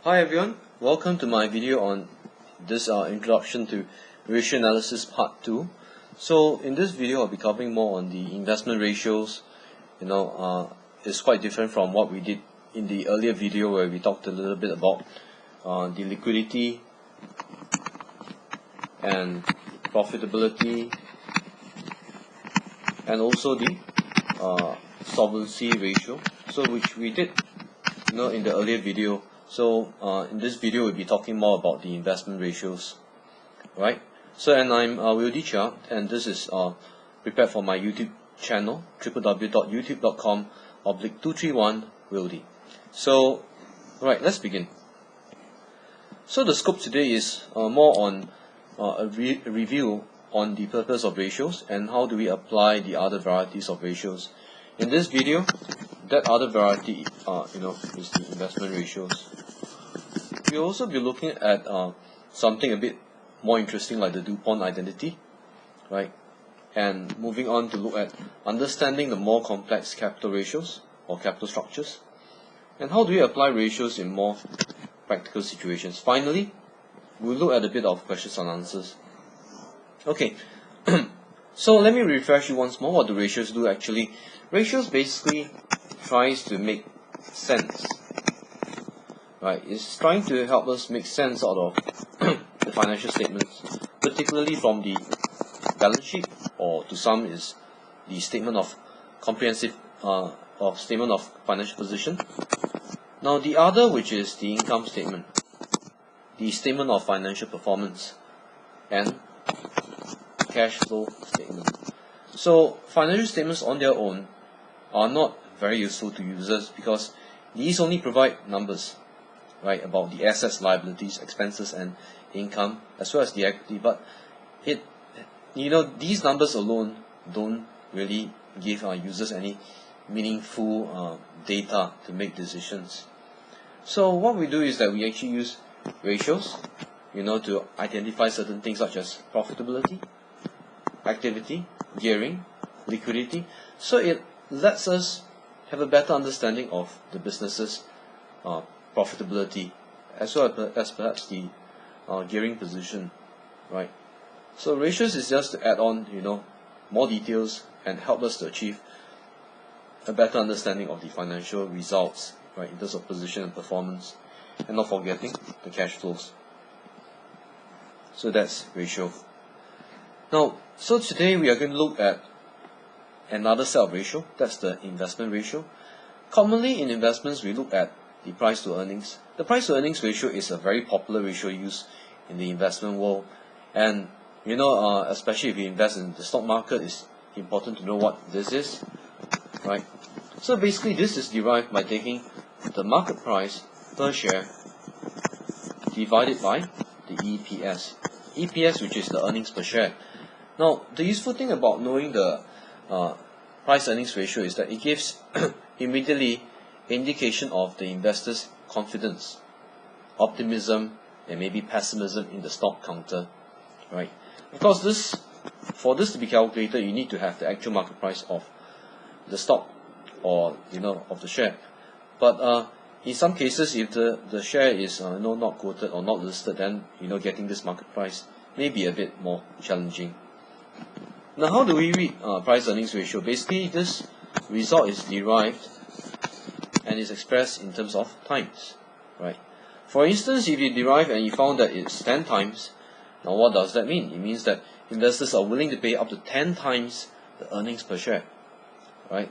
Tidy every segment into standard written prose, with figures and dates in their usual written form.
Hi everyone, welcome to my video on this introduction to ratio analysis part 2. So in this video I'll be covering more on the investment ratios. It's quite different from what we did in the earlier video where we talked a little bit about the liquidity and profitability and also the solvency ratio, so which we did in the earlier video. So in this video we'll be talking more about the investment ratios, right? So and I'm Wildy Chia, and this is prepared for my YouTube channel www.youtube.com/231wildy. So right, let's begin. So the scope today is more on a review on the purpose of ratios and how do we apply the other varieties of ratios. In this video, that other variety is the investment ratios. We'll also be looking at something a bit more interesting like the Dupont identity, right? And moving on to look at understanding the more complex capital ratios or capital structures, and how do we apply ratios in more practical situations. Finally, we'll look at a bit of questions and answers. Okay, so let me refresh you once more what the ratios do actually. Ratios basically tries to make sense, right? It's trying to help us make sense out of the financial statements, particularly from the balance sheet, or to some is the statement of comprehensive statement of financial position. Now the other, which is the income statement, the statement of financial performance, and cash flow statement. So financial statements on their own are not very useful to users because these only provide numbers, right, about the assets, liabilities, expenses, and income, as well as the equity. But these numbers alone don't really give our users any meaningful data to make decisions. So what we do is that we actually use ratios, to identify certain things such as profitability, activity, gearing, liquidity. So it lets us have a better understanding of the business's profitability, as well as perhaps the gearing position, right? So ratios is just to add on, more details and help us to achieve a better understanding of the financial results, right, in terms of position and performance, and not forgetting the cash flows. So that's ratio. Now, so today we are going to look at another set of ratio, that's the investment ratio. Commonly in investments we look at the price to earnings. The price to earnings ratio is a very popular ratio used in the investment world, and especially if you invest in the stock market, it's important to know what this is, right? So basically this is derived by taking the market price per share divided by the EPS, which is the earnings per share. Now the useful thing about knowing the price earnings ratio is that it gives immediately indication of the investor's confidence, optimism, and maybe pessimism in the stock counter, right? Because for this to be calculated, you need to have the actual market price of the stock, or of the share. But in some cases, if the share is not quoted or not listed, then getting this market price may be a bit more challenging. Now, how do we read price earnings ratio? Basically, this result is derived and is expressed in terms of times, right? For instance, if you derive and you found that it's 10 times, now what does that mean? It means that investors are willing to pay up to 10 times the earnings per share, right?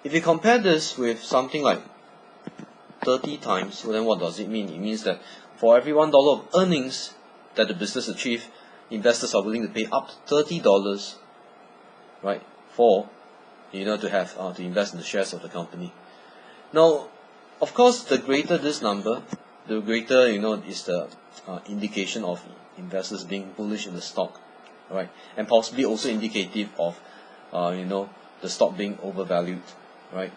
If you compare this with something like 30 times, well, then what does it mean? It means that for every $1 of earnings that the business achieves, investors are willing to pay up to $30, right, for to have to invest in the shares of the company. Now, of course, the greater this number, the greater is the indication of investors being bullish in the stock, right, and possibly also indicative of the stock being overvalued, right.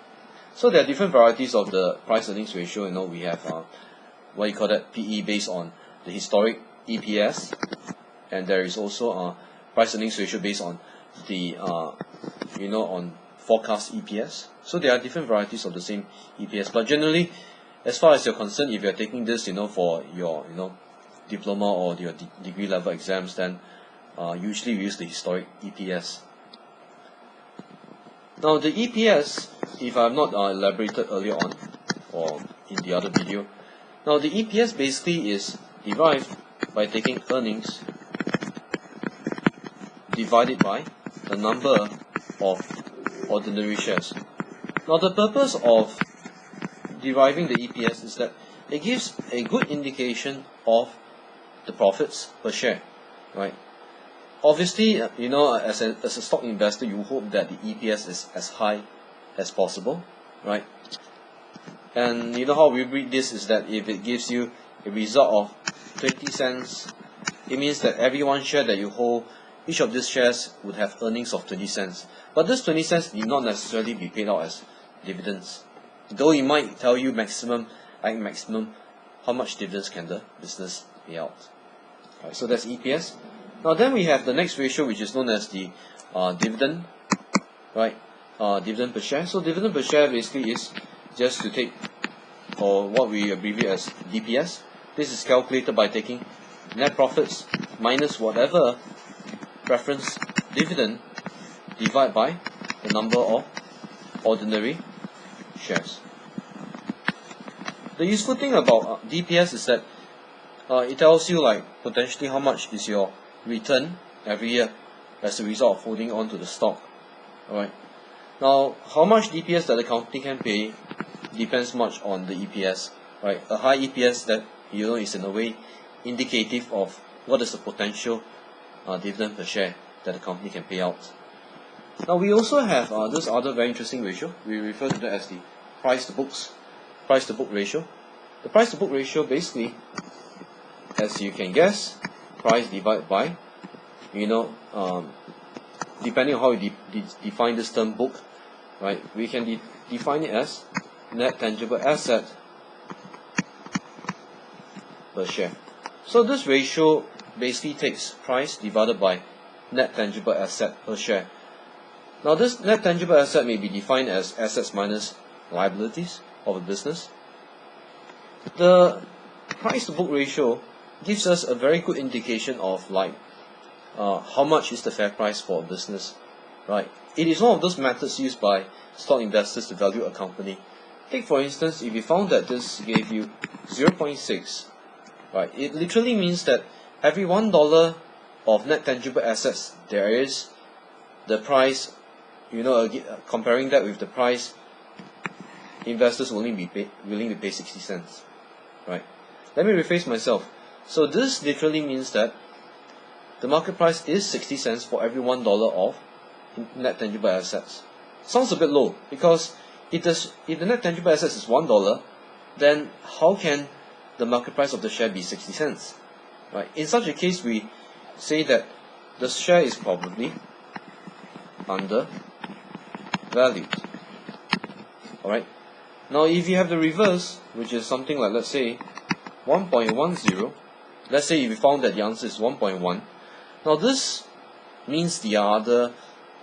So there are different varieties of the price earnings ratio. We have what you call that PE based on the historic EPS, and there is also a price earnings ratio based on the on forecast EPS. So there are different varieties of the same EPS, but generally as far as you're concerned, if you're taking this, for your, diploma or your degree level exams, then usually we use the historic EPS. Now the EPS, if I have not elaborated earlier on, or in the other video, now the EPS basically is derived by taking earnings divided by the number of ordinary shares. Now the purpose of deriving the EPS is that it gives a good indication of the profits per share, right? Obviously, as a stock investor, you hope that the EPS is as high as possible, right? And how we read this is that if it gives you a result of 20 cents, it means that every one share that you hold, each of these shares would have earnings of 20 cents. But this 20 cents need not necessarily be paid out as dividends. Though it might tell you maximum, how much dividends can the business pay out. Right, so that's EPS. Now then we have the next ratio, which is known as the dividend, right? Dividend per share. So dividend per share basically is just to take, or what we abbreviate as DPS. This is calculated by taking net profits minus whatever preference dividend divided by the number of ordinary shares. The useful thing about DPS is that it tells you potentially how much is your return every year as a result of holding on to the stock. Alright. Now, how much DPS that the company can pay depends much on the EPS. Right. A high EPS that is in a way indicative of what is the potential dividend per share that the company can pay out. Now we also have this other very interesting ratio. We refer to that as the price to book ratio. The price to book ratio basically, as you can guess, price divided by, depending on how we define this term book, right? We can define it as net tangible asset per share. So this ratio basically takes price divided by net tangible asset per share. Now this net tangible asset may be defined as assets minus liabilities of a business. The price to book ratio gives us a very good indication of how much is the fair price for a business, right? It is one of those methods used by stock investors to value a company. Take for instance, if you found that this gave you 0.6, right? It literally means that every $1 of net tangible assets there is, the price, comparing that with the price, investors will only be willing to pay 60 cents, right? Let me rephrase myself. So this literally means that the market price is 60 cents for every $1 of net tangible assets. Sounds a bit low, because if the net tangible assets is $1, then how can the market price of the share be 60 cents? Right? In such a case, we say that the share is probably undervalued. Alright? Now if you have the reverse, which is something like, let's say 1.10, let's say if you found that the answer is 1.1, now this means the other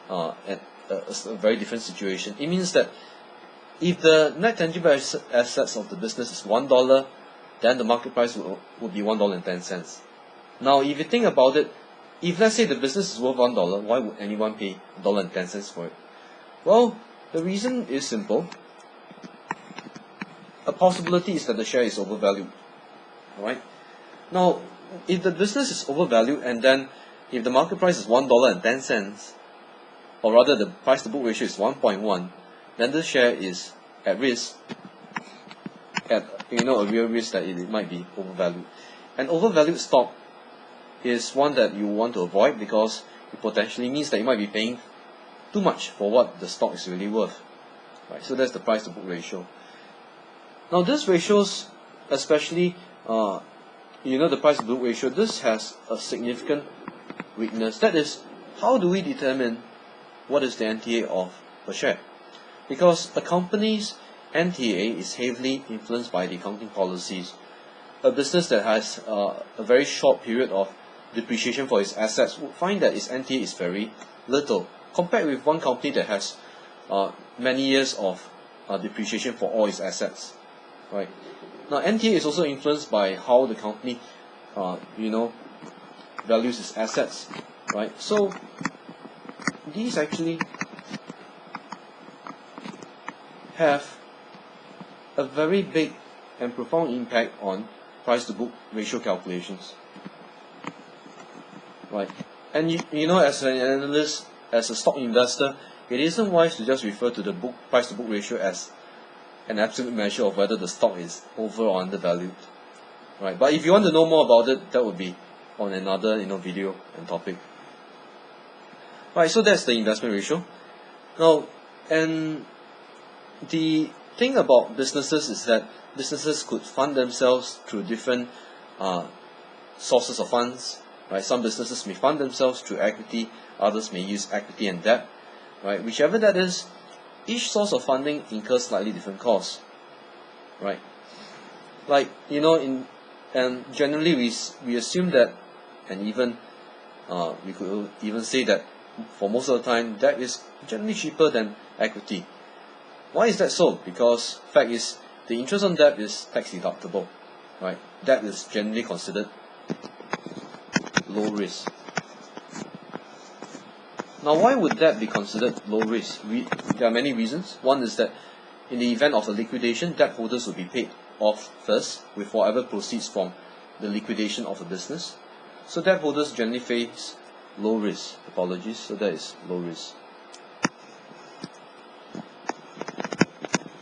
a very different situation. It means that if the net tangible assets of the business is $1, then the market price would be $1.10. Now if you think about it, if let's say the business is worth $1, why would anyone pay $1.10 for it? Well, the reason is simple. A possibility is that the share is overvalued. Alright? Now, if the business is overvalued, and then if the market price is $1.10, or rather the price to book ratio is 1.1, then the share is at risk, at a real risk that it might be overvalued. An overvalued stock is one that you want to avoid, because it potentially means that you might be paying too much for what the stock is really worth. Right? So that's the price to book ratio. Now this ratios, especially the price to book ratio, this has a significant weakness. That is, how do we determine what is the NTA of per share? Because a company's NTA is heavily influenced by the accounting policies. A business that has a very short period of depreciation for its assets would find that its NTA is very little, compared with one company that has many years of depreciation for all its assets. right? Now, NTA is also influenced by how the company, values its assets, right? So these actually have a very big and profound impact on price-to-book ratio calculations, right? And as an analyst, as a stock investor, it isn't wise to just refer to the price-to-book ratio as an absolute measure of whether the stock is over or undervalued, right? But if you want to know more about it, that would be on another video and topic. Right, so that's the investment ratio. Now, and the thing about businesses is that businesses could fund themselves through different sources of funds, right? Some businesses may fund themselves through equity, others may use equity and debt, right? Whichever that is, each source of funding incurs slightly different costs, right? Like, and generally we assume that, and even we could even say that for most of the time, debt is generally cheaper than equity. Why is that so? Because fact is, the interest on debt is tax deductible, right? Debt is generally considered low risk. Now, why would debt be considered low risk? There are many reasons. One is that in the event of a liquidation, debt holders will be paid off first with whatever proceeds from the liquidation of a business. So debt holders generally face low risk. Apologies, so that is low risk.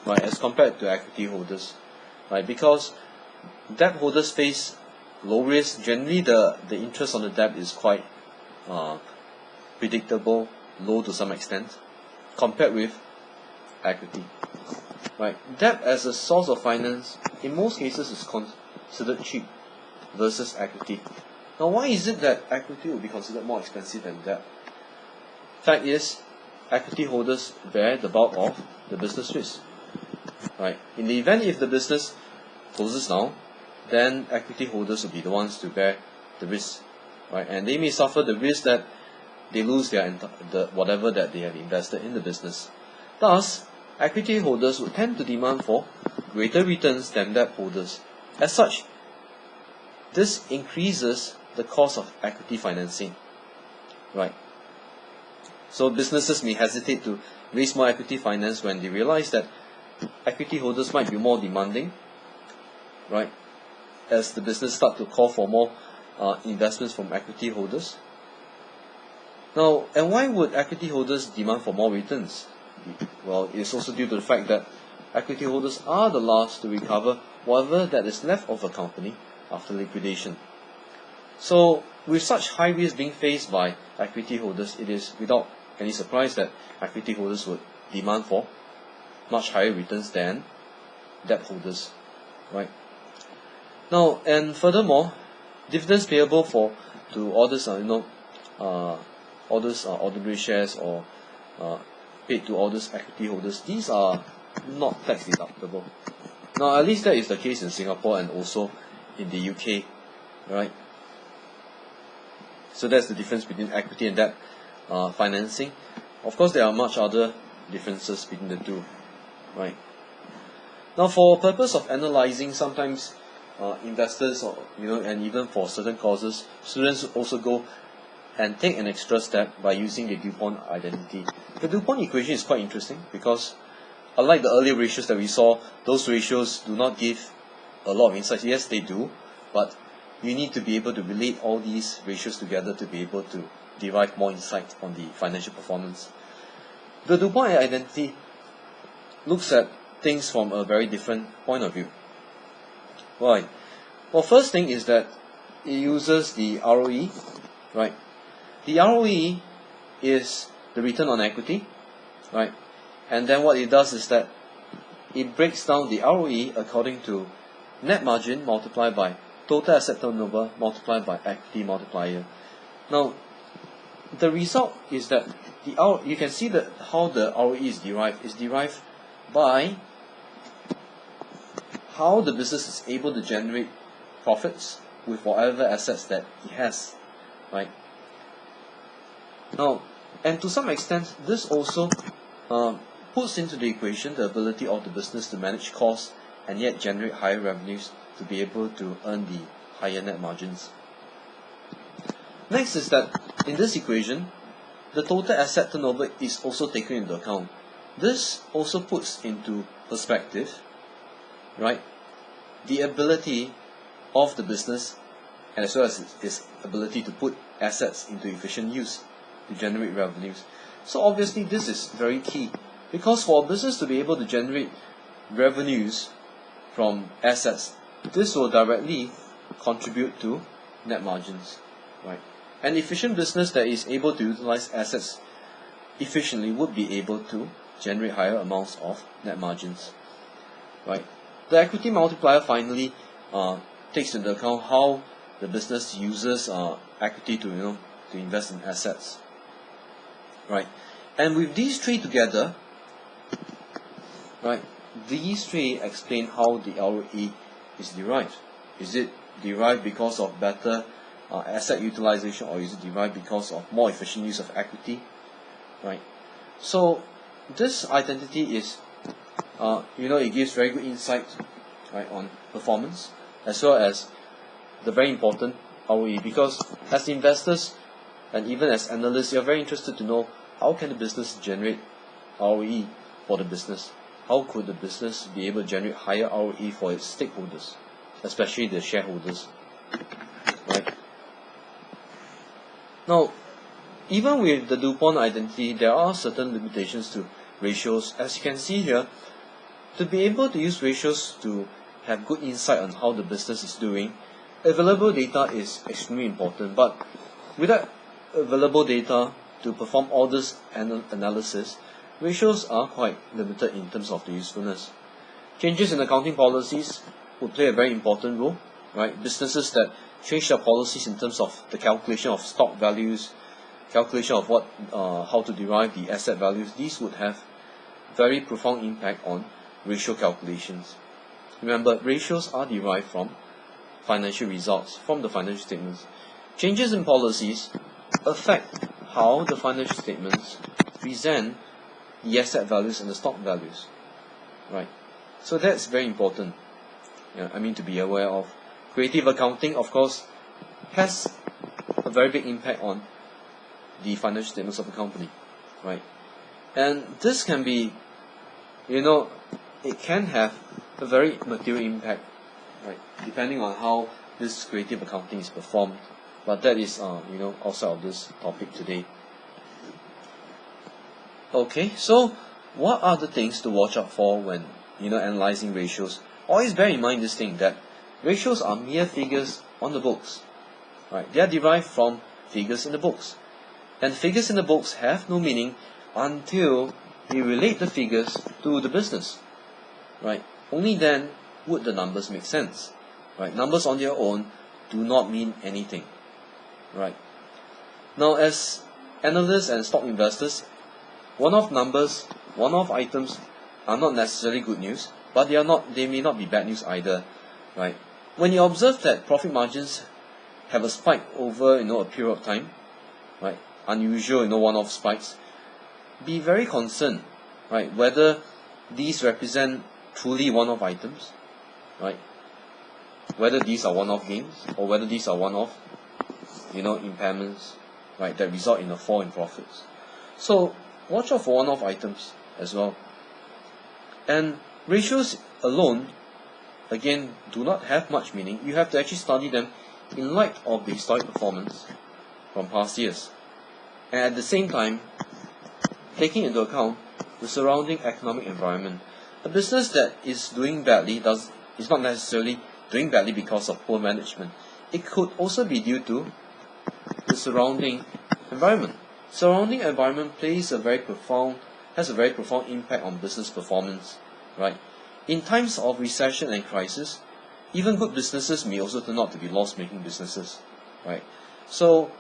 Right, as compared to equity holders, right? Because debt holders face low risk. Generally, the interest on the debt is quite predictable, low to some extent, compared with equity. Right, debt as a source of finance, in most cases, is considered cheap versus equity. Now, why is it that equity will be considered more expensive than debt? Fact is, equity holders bear the bulk of the business risk. Right. In the event if the business closes down, then equity holders will be the ones to bear the risk, right? And they may suffer the risk that they lose whatever that they have invested in the business. Thus, equity holders would tend to demand for greater returns than debt holders. As such, this increases the cost of equity financing, right? So businesses may hesitate to raise more equity finance when they realize that equity holders might be more demanding, right? As the business start to call for more investments from equity holders. Now, and why would equity holders demand for more returns? Well, it's also due to the fact that equity holders are the last to recover whatever that is left of a company after liquidation. So, with such high risk being faced by equity holders, it is without any surprise that equity holders would demand for much higher returns than debt holders, right? Now, and furthermore, dividends payable to all these ordinary shares or paid to all these equity holders, these are not tax deductible. Now, at least that is the case in Singapore and also in the UK, right? So that's the difference between equity and debt financing. Of course, there are much other differences between the two, right? Now, for purpose of analyzing, sometimes investors, and even for certain causes, students also go and take an extra step by using the Dupont identity. The Dupont equation is quite interesting because, unlike the earlier ratios that we saw, those ratios do not give a lot of insights. Yes, they do, but you need to be able to relate all these ratios together to be able to derive more insight on the financial performance. The Dupont identity looks at things from a very different point of view. Why? Well, first thing is that it uses the ROE, right? The ROE is the return on equity, right? And then what it does is that it breaks down the ROE according to net margin multiplied by total asset turnover multiplied by equity multiplier. Now, the result is that you can see that how the ROE is derived. It's derived by how the business is able to generate profits with whatever assets that it has, right? Now, and to some extent, this also puts into the equation the ability of the business to manage costs and yet generate higher revenues to be able to earn the higher net margins. Next is that in this equation, the total asset turnover is also taken into account. This also puts into perspective, right, the ability of the business and as well as its ability to put assets into efficient use to generate revenues. So obviously this is very key, because for a business to be able to generate revenues from assets, this will directly contribute to net margins, right? An efficient business that is able to utilize assets efficiently would be able to generate higher amounts of net margins, right? The equity multiplier finally takes into account how the business uses equity to invest in assets, right? And with these three together, right, these three explain how the ROE is derived. Is it derived because of better asset utilization, or is it derived because of more efficient use of equity, right? So this identity is, it gives very good insight, right, on performance as well as the very important ROE, because as investors and even as analysts, you're very interested to know how can the business generate ROE for the business. How could the business be able to generate higher ROE for its stakeholders, especially the shareholders, right? Now, even with the Dupont identity, there are certain limitations to ratios. As you can see here, to be able to use ratios to have good insight on how the business is doing, available data is extremely important. But without available data to perform all this analysis, ratios are quite limited in terms of the usefulness. Changes in accounting policies will play a very important role, right? Businesses that change their policies in terms of the calculation of stock values, calculation of how to derive the asset values, these would have very profound impact on ratio calculations. Remember, ratios are derived from financial results, from the financial statements. Changes in policies affect how the financial statements present the asset values and the stock values, right? So that's very important, to be aware of. Creative accounting, of course, has a very big impact on the financial statements of a company, right? And this can be, it can have a very material impact, right, depending on how this creative accounting is performed. But that is, outside of this topic today. Okay, so what are the things to watch out for when, analyzing ratios? Always bear in mind this thing, that ratios are mere figures on the books, right? They are derived from figures in the books. And figures in the books have no meaning until we relate the figures to the business, right? Only then would the numbers make sense, right? Numbers on their own do not mean anything, right? Now, as analysts and stock investors, one-off numbers, one-off items are not necessarily good news, but they may not be bad news either, right? When you observe that profit margins have a spike over, a period of time, right? Unusual, one-off spikes, be very concerned, right? Whether these represent truly one-off items, right? Whether these are one-off gains or whether these are one-off, impairments, right? That result in a fall in profits. So watch out for one-off items as well. And ratios alone, again, do not have much meaning. You have to actually study them in light of the historic performance from past years. And at the same time, taking into account the surrounding economic environment. A business that is doing badly is not necessarily doing badly because of poor management. It could also be due to the surrounding environment. Surrounding environment has a very profound impact on business performance, right? In times of recession and crisis, even good businesses may also turn out to be loss-making businesses, right? So,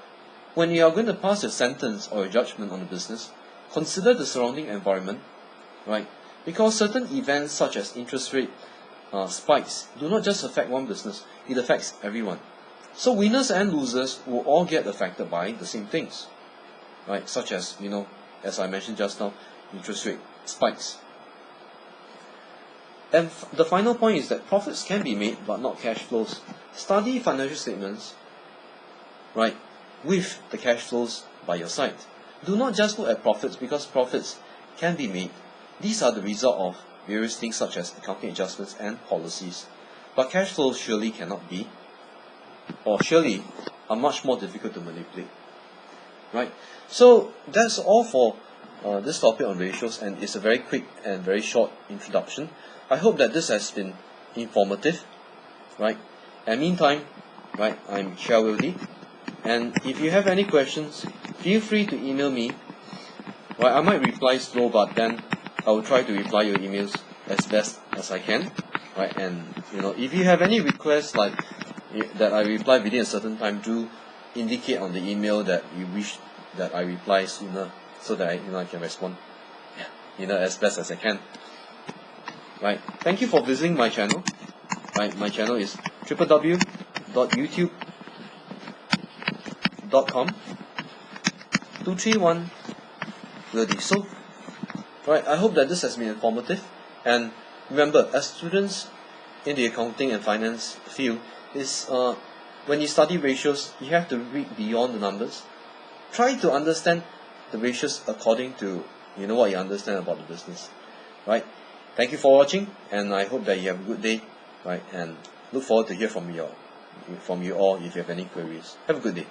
when you are going to pass a sentence or a judgment on a business, consider the surrounding environment, right? Because certain events such as interest rate spikes do not just affect one business, it affects everyone. So winners and losers will all get affected by the same things, right? Such as, as I mentioned just now, interest rate spikes. And the final point is that profits can be made, but not cash flows. Study financial statements, right, with the cash flows by your side. Do not just look at profits, because profits can be made. These are the result of various things such as accounting adjustments and policies. But cash flows surely cannot be, or surely are much more difficult to manipulate. Right? So that's all for this topic on ratios, and it's a very quick and very short introduction. I hope that this has been informative. Right? And meantime, right, I'm Chia Wildy, and if you have any questions, feel free to email me. Right? I might reply slow, but then I will try to reply your emails as best as I can. Right? And if you have any requests like that I reply within a certain time, do indicate on the email that you wish that I reply sooner, so that I can respond as best as I can. Right? Thank you for visiting my channel. Right? My channel is www.youtube.com/231 Wildy. So, right, I hope that this has been informative. And remember, as students in the accounting and finance field, when you study ratios, you have to read beyond the numbers. Try to understand the ratios according to what you understand about the business. Right? Thank you for watching, and I hope that you have a good day. Right? And look forward to hear from you all if you have any queries. Have a good day.